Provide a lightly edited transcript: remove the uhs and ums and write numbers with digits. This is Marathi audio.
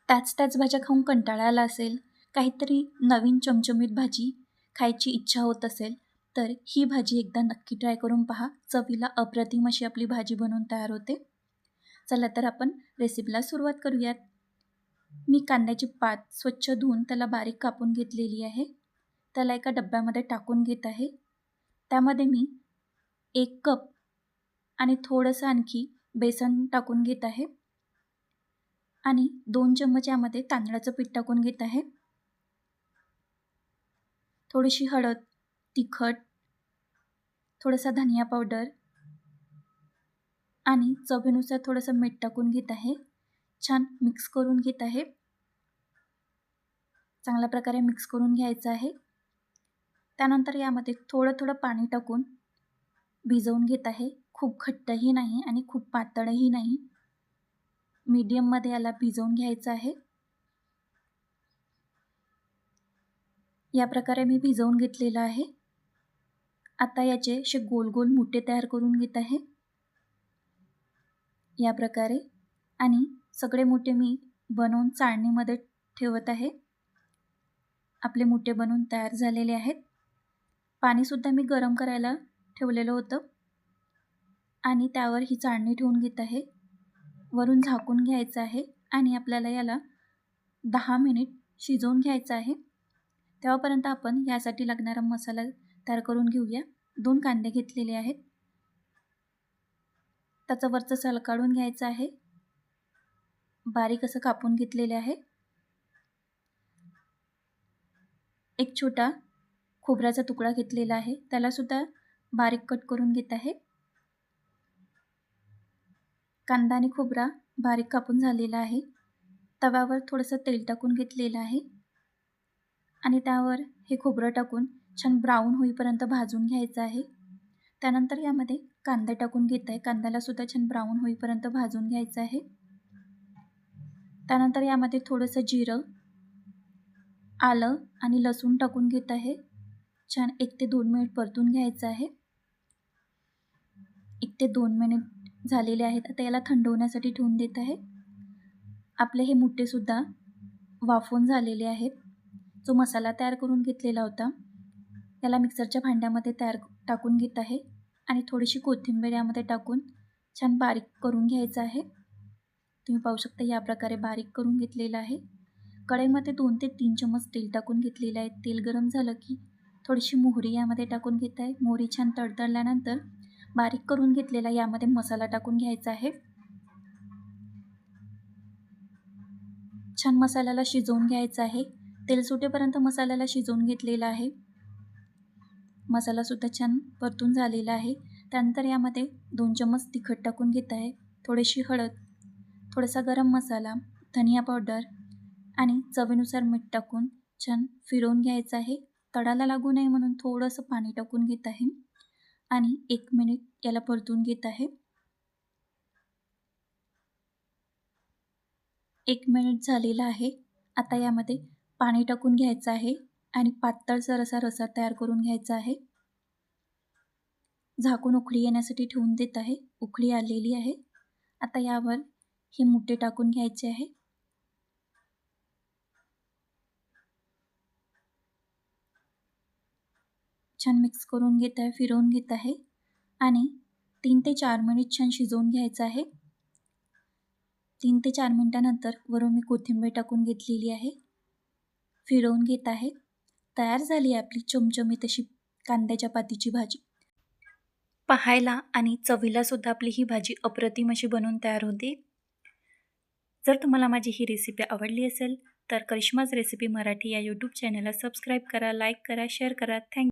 त्याच त्याच भाज्या खाऊन कंटाळा आला असेल, काहीतरी नवीन चमचमीत भाजी खायची इच्छा होत असेल, तर ही भाजी एकदा नक्की ट्राय करून पहा. चवीला अप्रतिम अशी आपली भाजी बनवून तयार होते. चला तर आपण रेसिपीला सुरुवात करूयात. मी कांद्याची पात स्वच्छ धुवून त्याला बारीक कापून घेतलेली आहे. त्याला एका डब्यामध्ये टाकून घेत आहे. त्यामध्ये मी 1 कप आणि थोडंसं आणखी बेसन टाकून घेत आहे आणि 2 चम्मच यामध्ये तांदळाचं पीठ टाकून घेत आहे. थोडीशी हळद, तिखट, थोडासा धनिया पावडर आणि चवीनुसार थोडंसं मीठ टाकून घेत आहे. छान मिक्स करून घेत आहे. चांगल्या प्रकारे मिक्स करून घ्यायचं आहे. त्यानंतर यामध्ये थोडं पाणी टाकून भिजवून घेत आहे. खूप घट्टही नाही आणि खूप पातळही नाही, मीडियममध्ये याला भिजवून घ्यायचं आहे. या प्रकारे मी भिजवून घेतलेलं आहे. आता याचे असे गोल गोल मुठे तयार करून घेत आहे या प्रकारे, आणि सगळे मुठे मी बनवून चाळणीमध्ये ठेवत आहे. आपले मुठे बनवून तयार झालेले आहेत. पाणीसुद्धा मी गरम करायला ठेवलेलं होतं आणि त्यावर ही चाळणी ठेवून घेत आहे. वरून झाकून घ्यायचं आहे आणि आपल्याला याला 10 मिनिट शिजवून घ्यायचं आहे. तेव्हापर्यंत आपण यासाठी लागणारा मसाला तयार करून घेऊया. 2 कांदे घेतलेले आहेत. त्याचं वरचं साल काढून घ्यायचं आहे. बारीक असं कापून घेतलेले आहे. एक छोटा खोबऱ्याचा तुकडा घेतलेला आहे. त्याला सुद्धा बारीक कट करून घेत आहे. कांदा आणि खोबरा बारीक कापून झालेला आहे. तव्यावर थोडंसं तेल टाकून घेतलेलं आहे आणि त्यावर हे खोबरं टाकून छान ब्राऊन होईपर्यंत भाजून घ्यायचं आहे. त्यानंतर यामध्ये कांदा टाकून घेत आहे. कांद्याला सुद्धा छान ब्राऊन होईपर्यंत भाजून घ्यायचं आहे. त्यानंतर यामध्ये थोडंसं जिरं, आलं आणि लसूण टाकून घेत आहे. छान 1 ते 2 मिनिट परतून घ्यायचं आहे. 1 ते 2 मिनिट झालेले आहेत. आता याला थंड होण्यासाठी ठेवून देत आहे. आपले हे मुठेसुद्धा वाफवून झालेले आहेत. जो मसाला तयार करून घेतलेला होता त्याला मिक्सरच्या भांड्यामध्ये टाकून घेत आहे आणि थोडीशी कोथिंबीर यामध्ये टाकून छान बारीक करून घ्यायचं आहे. तुम्ही पाहू शकता या प्रकारे बारीक करून घेतलेलं आहे. कढईमध्ये 2 ते 3 चम्मच तेल टाकून घेतलेलं आहे. तेल गरम झालं की थोडीशी मोहरी यामध्ये टाकून घेत आहे. मोहरी छान तडतडल्यानंतर बारीक करून घेतलेला यामध्ये मसाला टाकून घ्यायचा आहे. छान मसाल्याला शिजवून घ्यायचं आहे. तेल सुटेपर्यंत मसाल्याला शिजवून घेतलेला आहे. मसालासुद्धा छान परतून झालेला आहे. त्यानंतर यामध्ये 2 चम्मच तिखट टाकून घेत आहे. थोडीशी हळद, थोडासा गरम मसाला, धनिया पावडर आणि चवीनुसार मीठ टाकून छान फिरवून घ्यायचं आहे. तडाला लागू नये म्हणून थोडंसं पाणी टाकून घेत आहे आणि 1 मिनिट याला परतून घेत आहे. 1 मिनिट झालेला आहे. आता यामध्ये पाणी टाकून घ्यायचं आहे आणि पातळसर असा रसा तयार करून घ्यायचा आहे. झाकून उकळी येण्यासाठी ठेवून देत आहे. उकळी आलेली आहे. आता यावर हे मुठे टाकून घ्यायचे आहे. छान मिक्स करून घेत आहे, फिरवून घेत आहे आणि 3 ते 4 मिनिट छान शिजवून घ्यायचं आहे. 3 ते 4 मिनिटानंतर वरून मी कोथिंबीर टाकून घेतलेली आहे. फिरवून घेत आहे. तयार झाली आहे आपली चमचमीत अशी कांद्याच्या पातीची भाजी. पाहायला आणि चवीला सुद्धा आपली ही भाजी अप्रतिम अशी बनवून तयार होते. जर तुम्हाला माझी ही रेसिपी आवडली असेल तर करिश्माज रेसिपी मराठी या यूट्यूब चॅनलला सबस्क्राईब करा, लाईक करा, शेअर करा. थँक्यू.